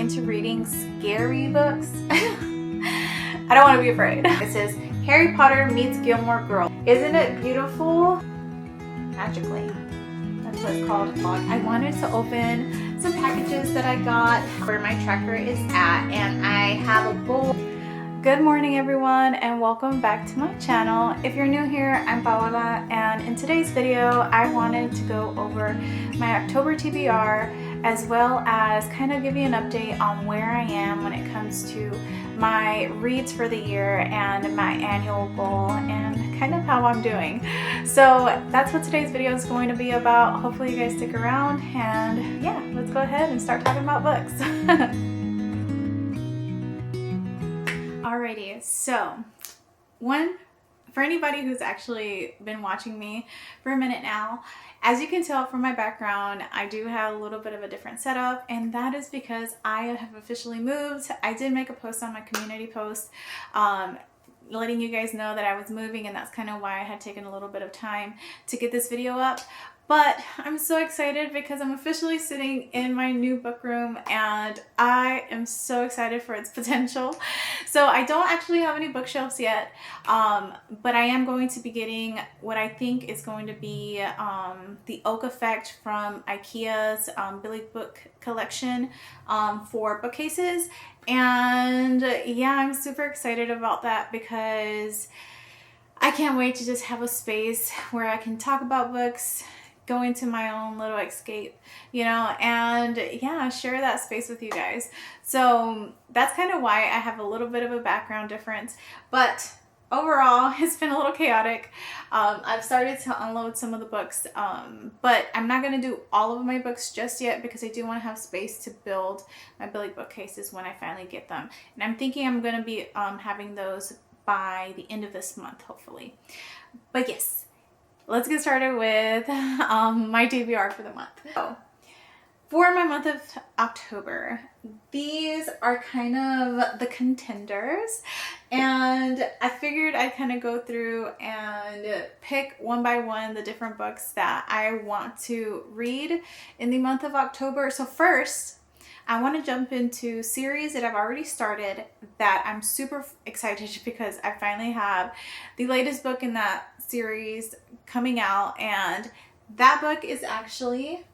into reading scary books, I don't want to be afraid. It says, Harry Potter meets Gilmore Girls. Isn't it beautiful? Magically. That's what it's called. I wanted to open some packages that I got where my tracker is at, and I have a bowl. Good morning everyone, and welcome back to my channel. If you're new here, I'm Paola, and in today's video I wanted to go over my October TBR as well as kind of give you an update on where I am when it comes to my reads for the year and my annual goal and kind of how I'm doing. So that's what today's video is going to be about. Hopefully you guys stick around, and yeah, let's go ahead and start talking about books. Alrighty, so for anybody who's actually been watching me for a minute now, as you can tell from my background, I do have a little bit of a different setup, and that is because I have officially moved. I did make a post on my community post letting you guys know that I was moving, and that's kind of why I had taken a little bit of time to get this video up. But I'm so excited because I'm officially sitting in my new book room, and I am so excited for its potential. So I don't actually have any bookshelves yet, but I am going to be getting what I think is going to be the Oak Effect from IKEA's Billy Book collection for bookcases. And yeah, I'm super excited about that because I can't wait to just have a space where I can talk about books, go into my own little escape, you know, and yeah, share that space with you guys. So that's kind of why I have a little bit of a background difference, but overall it's been a little chaotic. I've started to unload some of the books, but I'm not going to do all of my books just yet because I do want to have space to build my Billy bookcases when I finally get them. And I'm thinking I'm going to be having those by the end of this month, hopefully. But yes, let's get started with my TBR for the month. So, for my month of October, these are kind of the contenders, and I figured I'd kind of go through and pick one by one the different books that I want to read in the month of October. So first, I want to jump into series that I've already started that I'm super excited because I finally have the latest book in that series coming out, and that book is actually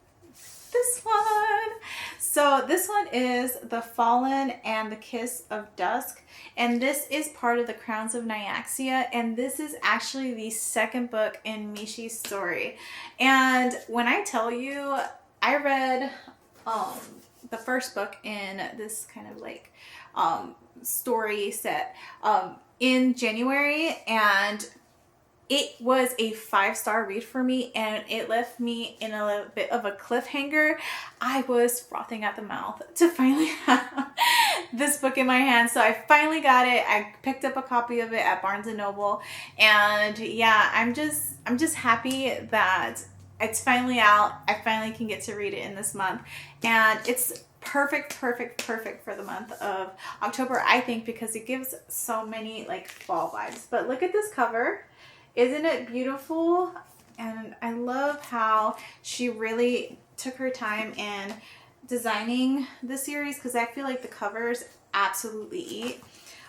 this one. So this one is The Fallen and the Kiss of Dusk, and this is part of the Crowns of Nyaxia, and this is actually the second book in Mishi's story. And when I tell you, I read the first book in this kind of like story set in January, and it was a 5-star read for me, and it left me in a little bit of a cliffhanger. I was frothing at the mouth to finally have this book in my hand. So I finally got it. I picked up a copy of it at Barnes & Noble, and yeah, I'm just happy that it's finally out. I finally can get to read it in this month, and it's perfect for the month of October, I think, because it gives so many like fall vibes. But look at this cover. Isn't it beautiful? And I love how she really took her time in designing the series, because I feel like the covers absolutely eat.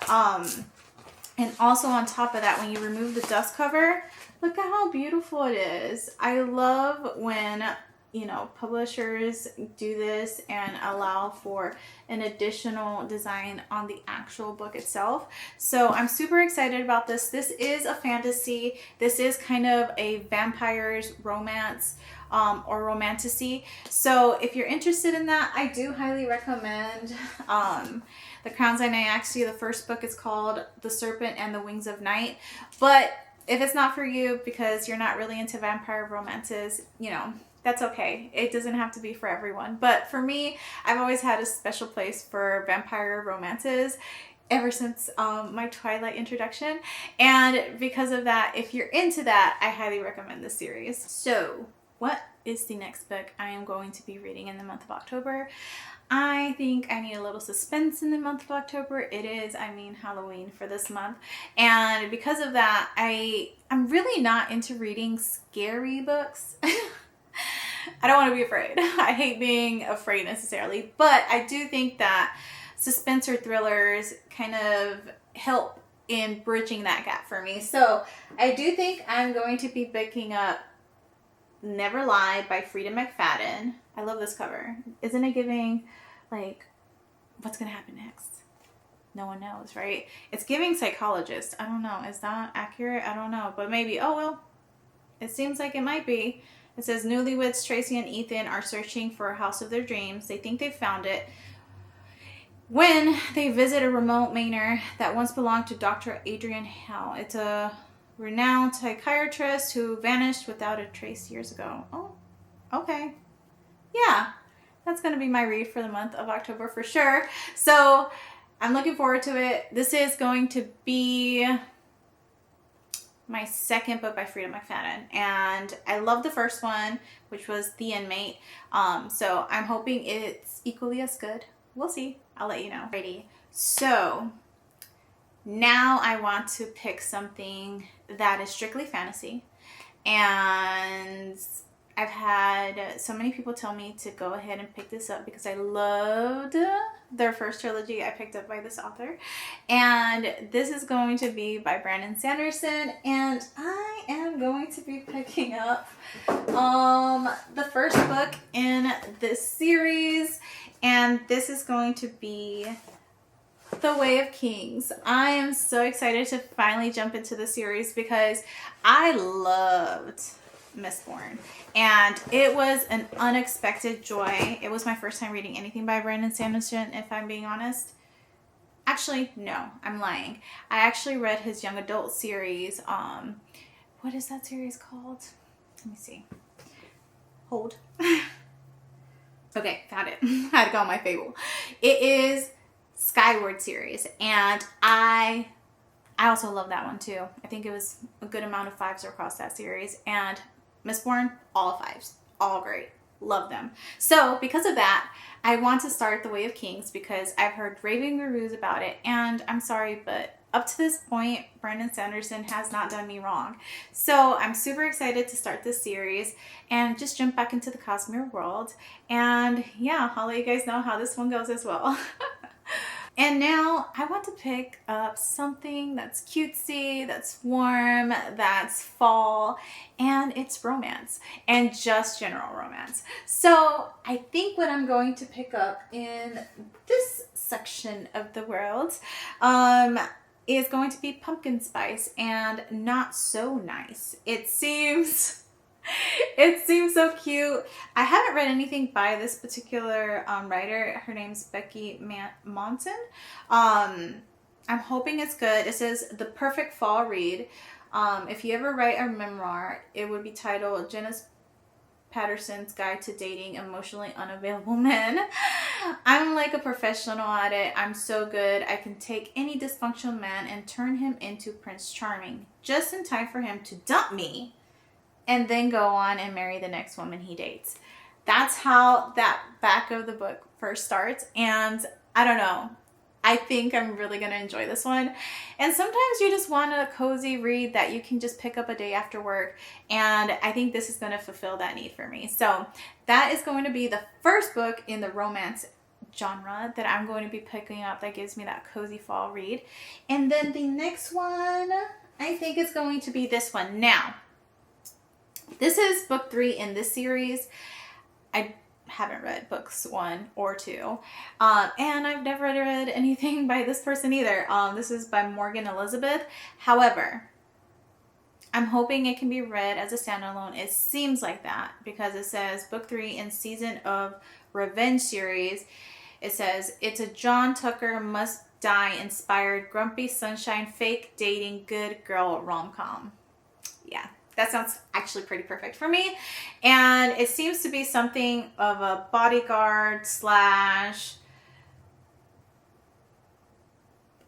And also on top of that, when you remove the dust cover, look at how beautiful it is. I love when, you know, publishers do this and allow for an additional design on the actual book itself. So I'm super excited about this. This is a fantasy. This is kind of a vampire's romance or romantasy. So if you're interested in that, I do highly recommend The Crowns of Nyaxia. The first book is called The Serpent and the Wings of Night. But if it's not for you because you're not really into vampire romances, you know, that's okay. It doesn't have to be for everyone. But for me, I've always had a special place for vampire romances ever since my Twilight introduction. And because of that, if you're into that, I highly recommend this series. So what is the next book I am going to be reading in the month of October? I think I need a little suspense in the month of October. It is, I mean, Halloween for this month. And because of that, I'm really not into reading scary books. I don't want to be afraid. I hate being afraid necessarily, but I do think that suspense or thrillers kind of help in bridging that gap for me. So I do think I'm going to be picking up Never Lie by Frida McFadden. I love this cover. Isn't it giving, like, what's going to happen next? No one knows, right? It's giving psychologist. I don't know. Is that accurate? I don't know. But maybe. Oh, well, it seems like it might be. It says, newlyweds Tracy and Ethan are searching for a house of their dreams. They think they've found it when they visit a remote manor that once belonged to Dr. Adrian Howe. It's a renowned psychiatrist who vanished without a trace years ago. Oh, okay. Yeah, that's going to be my read for the month of October for sure. So I'm looking forward to it. This is going to be my second book by Frida McFadden, and I love the first one, which was The Inmate. So I'm hoping it's equally as good. We'll see. I'll let you know. Alrighty. So now I want to pick something that is strictly fantasy, and I've had so many people tell me to go ahead and pick this up because I loved their first trilogy I picked up by this author. And this is going to be by Brandon Sanderson, and I am going to be picking up the first book in this series, and this is going to be The Way of Kings. I am so excited to finally jump into the series because I loved Mistborn, and it was an unexpected joy. It was my first time reading anything by Brandon Sanderson, if I'm being honest. Actually, no, I'm lying. I actually read his young adult series. What is that series called? Let me see. Hold. Okay, found it. I had to go on my Fable. It is Skyward series, and I also love that one too. I think it was a good amount of 5s across that series, and Mistborn, all 5s, all great, love them. So because of that, I want to start The Way of Kings because I've heard raving reviews about it, and I'm sorry, but up to this point, Brandon Sanderson has not done me wrong. So I'm super excited to start this series and just jump back into the Cosmere world, and yeah, I'll let you guys know how this one goes as well. And now I want to pick up something that's cutesy, that's warm, that's fall, and it's romance, and just general romance. So I think what I'm going to pick up in this section of the world is going to be Pumpkin Spice and Not So Nice. It seems so cute. I haven't read anything by this particular writer. Her name's Becky Monson. I'm hoping it's good. It says the perfect fall read. If you ever write a memoir, it would be titled Janice Patterson's Guide to Dating Emotionally Unavailable Men. I'm like a professional at it. I'm so good. I can take any dysfunctional man and turn him into Prince Charming just in time for him to dump me and then go on and marry the next woman he dates. That's how that back of the book first starts. And I don't know. I think I'm really going to enjoy this one. And sometimes you just want a cozy read that you can just pick up a day after work. And I think this is going to fulfill that need for me. So that is going to be the first book in the romance genre that I'm going to be picking up that gives me that cozy fall read. And then the next one, I think is going to be this one. Now, this is book 3 in this series. I haven't read books 1 or 2. And I've never read anything by this person either. This is by Morgan Elizabeth. However, I'm hoping it can be read as a standalone. It seems like that because it says book 3 in Season of Revenge series. It says it's a John Tucker must die inspired grumpy sunshine fake dating good girl rom-com. Yeah. That sounds actually pretty perfect for me. And it seems to be something of a bodyguard slash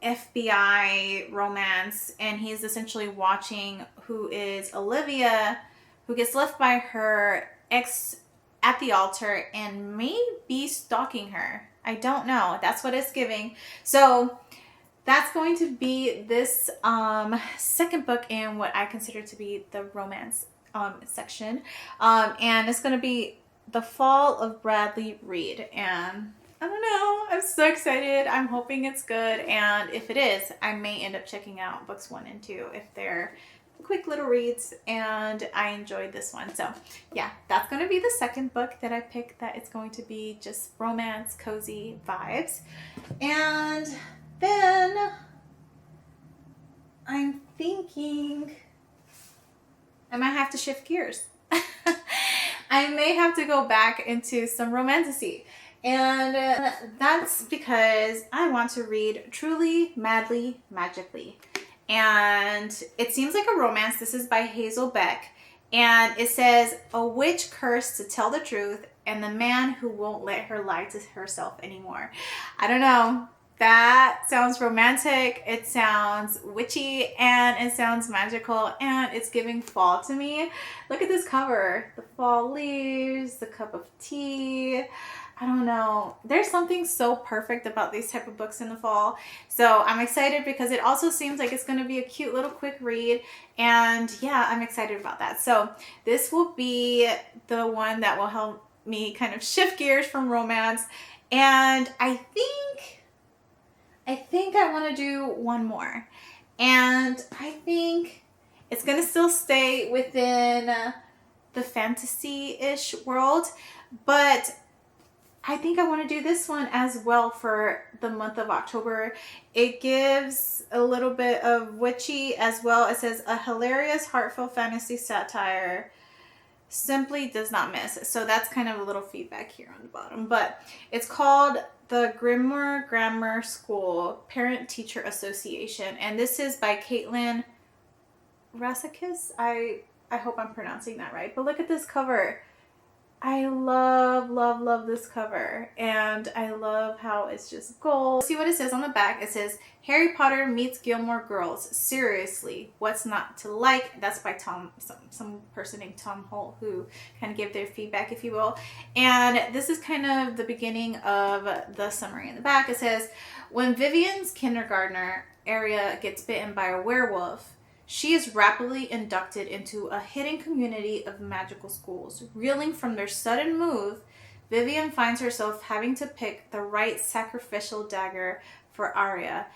FBI romance. And he's essentially watching who is Olivia, who gets left by her ex at the altar and may be stalking her. I don't know. That's what it's giving. So that's going to be this second book in what I consider to be the romance section. And it's going to be The Fall of Bradley Reed, and I don't know, I'm so excited. I'm hoping it's good, and if it is, I may end up checking out books 1 and 2 if they're quick little reads, and I enjoyed this one. So yeah, that's going to be the second book that I picked, that it's going to be just romance, cozy vibes. And then I'm thinking I might have to shift gears. I may have to go back into some romantasy. And that's because I want to read Truly, Madly, Magically. And it seems like a romance. This is by Hazel Beck. And it says, a witch cursed to tell the truth, and the man who won't let her lie to herself anymore. I don't know. That sounds romantic, it sounds witchy, and it sounds magical, and it's giving fall to me. Look at this cover. The fall leaves, the cup of tea. I don't know. There's something so perfect about these type of books in the fall. So I'm excited because it also seems like it's going to be a cute little quick read. And yeah, I'm excited about that. So this will be the one that will help me kind of shift gears from romance. And I think I want to do one more, and I think it's going to still stay within the fantasy-ish world, but I think I want to do this one as well for the month of October. It gives a little bit of witchy as well. It says, a hilarious, heartfelt fantasy satire simply does not miss. So that's kind of a little feedback here on the bottom, but it's called The Grimoire Grammar School Parent Teacher Association, and this is by Caitlin Rasakis. I hope I'm pronouncing that right, but look at this cover. I love this cover, and I love how it's just gold. See what it says on the back. It says, Harry Potter meets Gilmore Girls. Seriously, what's not to like? That's by some person named Tom Holt, who kind of gave their feedback, if you will. And this is kind of the beginning of the summary in the back. It says, when Vivian's kindergartner, Aria, gets bitten by a werewolf, she is rapidly inducted into a hidden community of magical schools. Reeling from their sudden move, Vivian finds herself having to pick the right sacrificial dagger for Aria,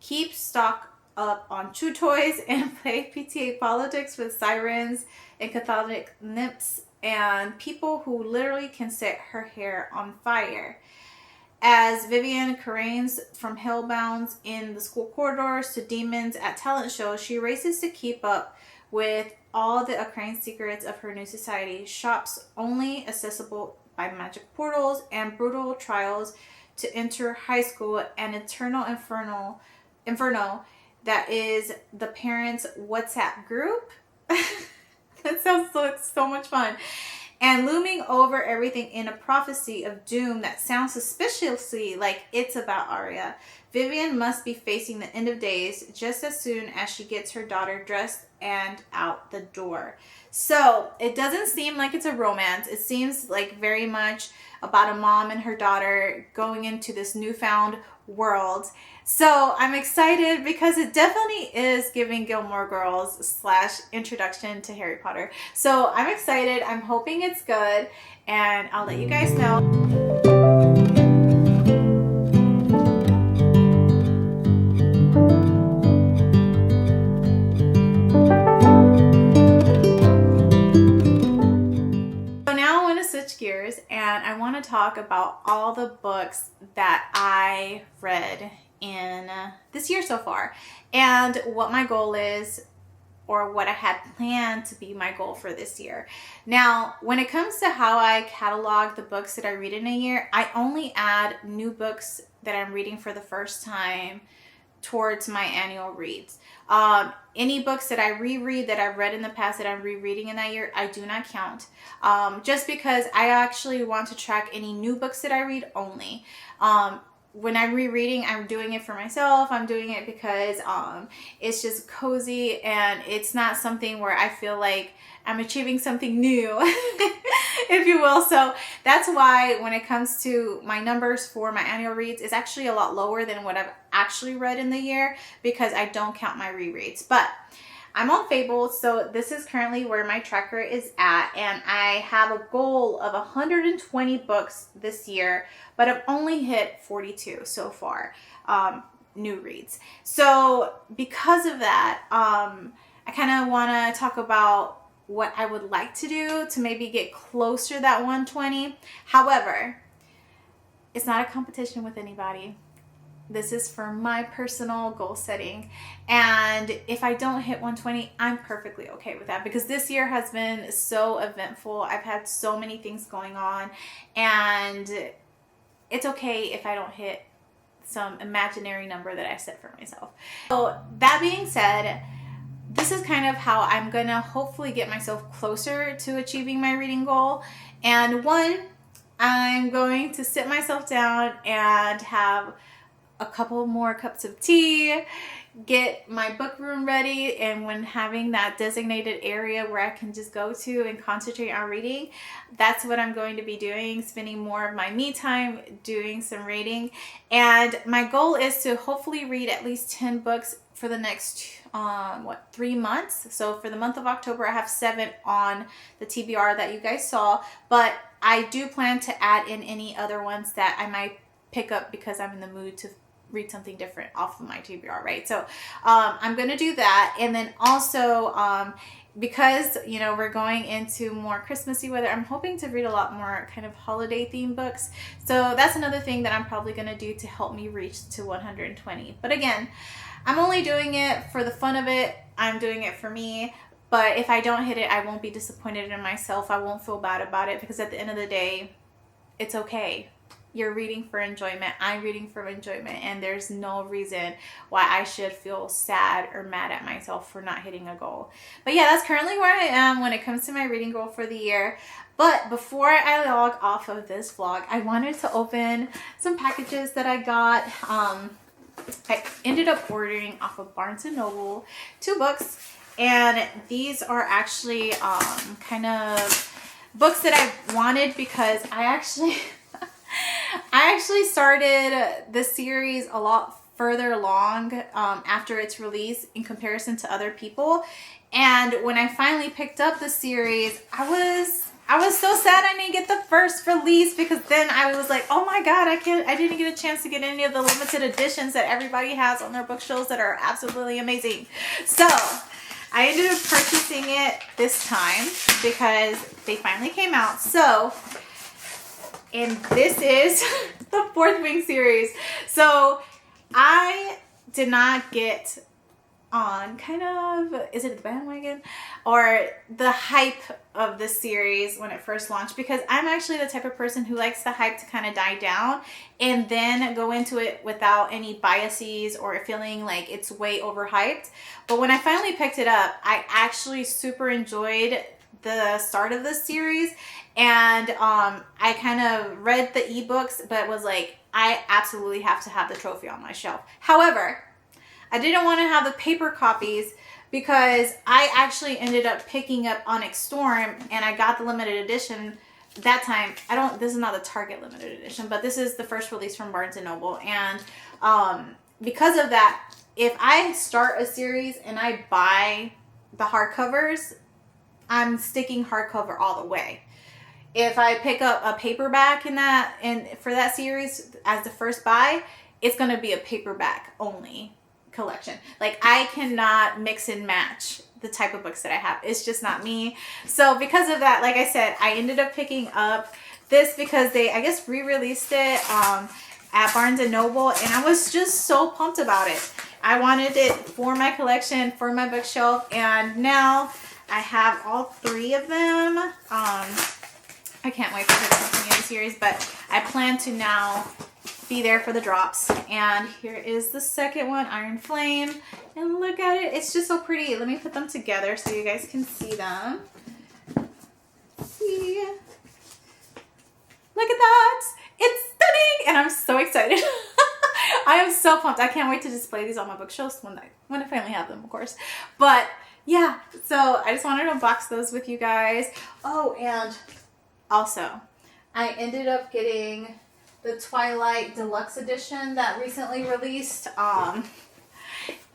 keep stock up on chew toys, and play PTA politics with sirens and Catholic nymphs and people who literally can set her hair on fire. As Vivian careens from hellbounds in the school corridors to demons at talent shows, she races to keep up with all the arcane secrets of her new society, shops only accessible by magic portals, and brutal trials to enter high school, an eternal inferno that is the parents' WhatsApp group. That sounds so much fun. And looming over everything in a prophecy of doom that sounds suspiciously like it's about Aria, Vivian must be facing the end of days just as soon as she gets her daughter dressed and out the door. So it doesn't seem like it's a romance. It seems like very much about a mom and her daughter going into this newfound world. So I'm excited because it definitely is giving Gilmore Girls / introduction to Harry Potter. So I'm excited. I'm hoping it's good, and I'll let you guys know. Gears, and I want to talk about all the books that I read in this year so far, and what my goal is, or what I had planned to be my goal for this year. Now, when it comes to how I catalog the books that I read in a year, I only add new books that I'm reading for the first time towards my annual reads. Any books that I reread that I've read in the past that I'm rereading in that year, I do not count. Just because I actually want to track any new books that I read only. When I'm rereading, I'm doing it for myself. I'm doing it because it's just cozy, and it's not something where I feel like I'm achieving something new, if you will. So that's why when it comes to my numbers for my annual reads, it's actually a lot lower than what I've actually read in the year, because I don't count my rereads. But I'm on Fable, so this is currently where my tracker is at, and I have a goal of 120 books this year, but I've only hit 42 so far, new reads. So because of that, I kind of want to talk about what I would like to do to maybe get closer to that 120. However, it's not a competition with anybody. This is for my personal goal setting. And if I don't hit 120, I'm perfectly okay with that, because this year has been so eventful. I've had so many things going on, and it's okay if I don't hit some imaginary number that I set for myself. So that being said, this is kind of how I'm gonna hopefully get myself closer to achieving my reading goal. And one, I'm going to sit myself down and have a couple more cups of tea, get my book room ready, and when having that designated area where I can just go to and concentrate on reading, that's what I'm going to be doing, spending more of my me time doing some reading. And my goal is to hopefully read at least 10 books for the next 3 months. So for the month of October, I have 7 on the TBR that you guys saw, but I do plan to add in any other ones that I might pick up because I'm in the mood to read something different off of my TBR, right? So I'm gonna do that. And then also because we're going into more Christmassy weather, I'm hoping to read a lot more kind of holiday themed books. So that's another thing that I'm probably gonna do to help me reach to 120. But again, I'm only doing it for the fun of it. I'm doing it for me. But if I don't hit it, I won't be disappointed in myself. I won't feel bad about it, because at the end of the day, it's okay. You're reading for enjoyment. I'm reading for enjoyment. And there's no reason why I should feel sad or mad at myself for not hitting a goal. But yeah, that's currently where I am when it comes to my reading goal for the year. But before I log off of this vlog, I wanted to open some packages that I got. I ended up ordering off of Barnes & Noble 2 books. And these are actually kind of books that I wanted, because I actually started this series a lot further along after its release in comparison to other people. And when I finally picked up the series, I was so sad I didn't get the first release, because then I was like, oh my god, I didn't get a chance to get any of the limited editions that everybody has on their bookshelves that are absolutely amazing. So I ended up purchasing it this time because they finally came out. So, and this is the Fourth Wing series. So I did not get on kind of, is it the bandwagon or the hype of the series when it first launched, because I'm actually the type of person who likes the hype to kind of die down and then go into it without any biases or feeling like it's way overhyped. But when I finally picked it up, I actually super enjoyed the start of this series, and I kind of read the ebooks, but was like, I absolutely have to have the trophy on my shelf. However, I didn't want to have the paper copies, because I actually ended up picking up Onyx Storm, and I got the limited edition that time. This is not the Target limited edition, but this is the first release from Barnes & Noble. And because of that, if I start a series and I buy the hardcovers, I'm sticking hardcover all the way. If I pick up a paperback for that series as the first buy, it's going to be a paperback only collection. Like, I cannot mix and match the type of books that I have. It's just not me. So because of that, like I said, I ended up picking up this because they, I guess, re-released it at Barnes & Noble, and I was just so pumped about it. I wanted it for my collection, for my bookshelf, and now I have all 3 of them. I can't wait for the continue the series, but I plan to now be there for the drops. And here is the second one, Iron Flame, and look at it, it's just so pretty. Let me put them together so you guys can see them. See, look at that, it's stunning, and I'm so excited. I am so pumped. I can't wait to display these on my bookshelves when I finally have them, of course. But yeah, so I just wanted to unbox those with you guys. Oh, and also I ended up getting the Twilight Deluxe Edition that recently released.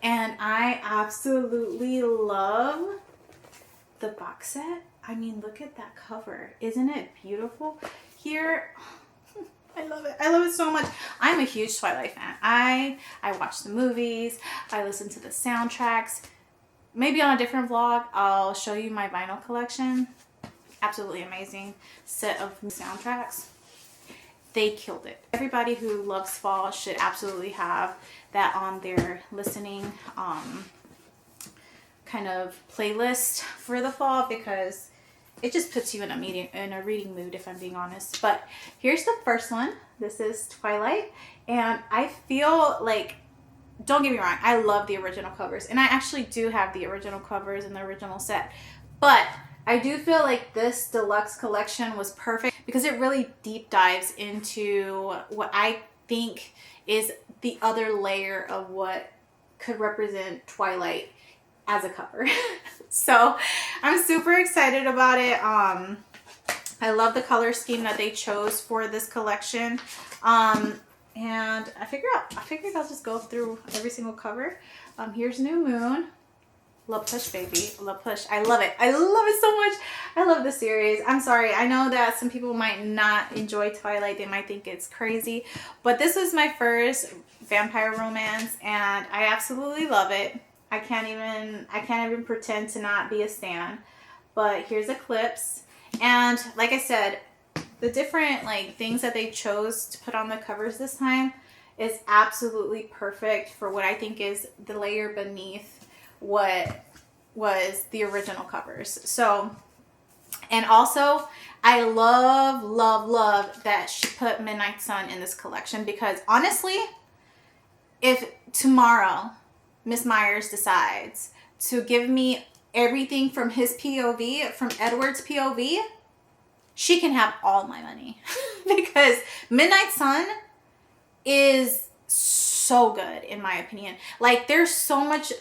And I absolutely love the box set. I mean, look at that cover. Isn't it beautiful? Here, I love it. I love it so much. I'm a huge Twilight fan. I watch the movies. I listen to the soundtracks. Maybe on a different vlog, I'll show you my vinyl collection. Absolutely amazing set of soundtracks. They killed it. Everybody who loves fall should absolutely have that on their listening kind of playlist for the fall, because it just puts you in a reading mood, if I'm being honest. But here's the first one. This is Twilight, and I feel like, don't get me wrong, I love the original covers, and I actually do have the original covers in the original set, but I do feel like this deluxe collection was perfect because it really deep dives into what I think is the other layer of what could represent Twilight as a cover. So I'm super excited about it. I love the color scheme that they chose for this collection. And I figured I'll just go through every single cover. Here's New Moon. Love Push, baby. Love Push. I love it. I love it so much. I love the series. I'm sorry. I know that some people might not enjoy Twilight. They might think it's crazy. But this was my first vampire romance, and I absolutely love it. I can't even pretend to not be a stan. But here's Eclipse. And like I said, the different things that they chose to put on the covers this time is absolutely perfect for what I think is the layer beneath what was the original covers. So, and also I love that she put Midnight Sun in this collection, because honestly, if tomorrow Miss Myers decides to give me everything from his POV, from Edward's POV, she can have all my money. Because Midnight Sun is so good, in my opinion. Like, there's so much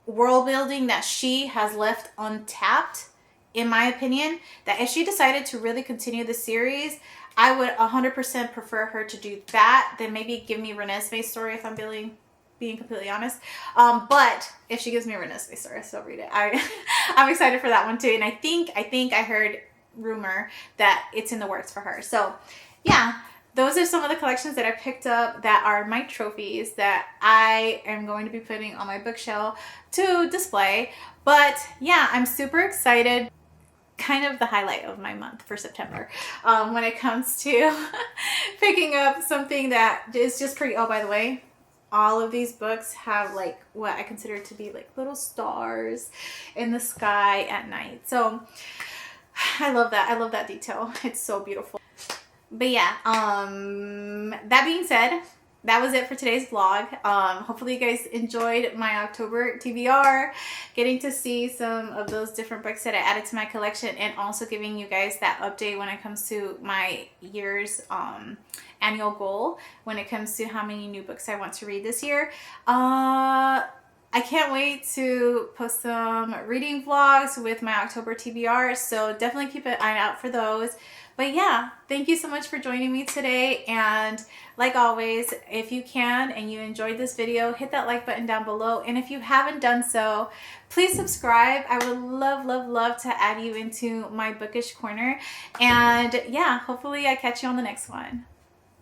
world building that she has left untapped, in my opinion, that if she decided to really continue the series, I would 100% prefer her to do that than maybe give me Renesmee's story, if I'm being completely honest. But if she gives me Renesmee's story, I still read it. I'm excited for that one too. And I think I heard rumor that it's in the works for her. So yeah, those are some of the collections that I picked up that are my trophies that I am going to be putting on my bookshelf to display. But yeah, I'm super excited. Kind of the highlight of my month for September when it comes to picking up something that is just pretty. Oh, by the way, all of these books have what I consider to be little stars in the sky at night. So I love that. I love that detail. It's so beautiful. But yeah, that being said, that was it for today's vlog. Hopefully you guys enjoyed my October TBR, getting to see some of those different books that I added to my collection, and also giving you guys that update when it comes to my year's annual goal when it comes to how many new books I want to read this year. I can't wait to post some reading vlogs with my October TBR, so definitely keep an eye out for those. But yeah, thank you so much for joining me today. And like always, if you can and you enjoyed this video, hit that like button down below. And if you haven't done so, please subscribe. I would love to add you into my bookish corner. And yeah, hopefully I catch you on the next one.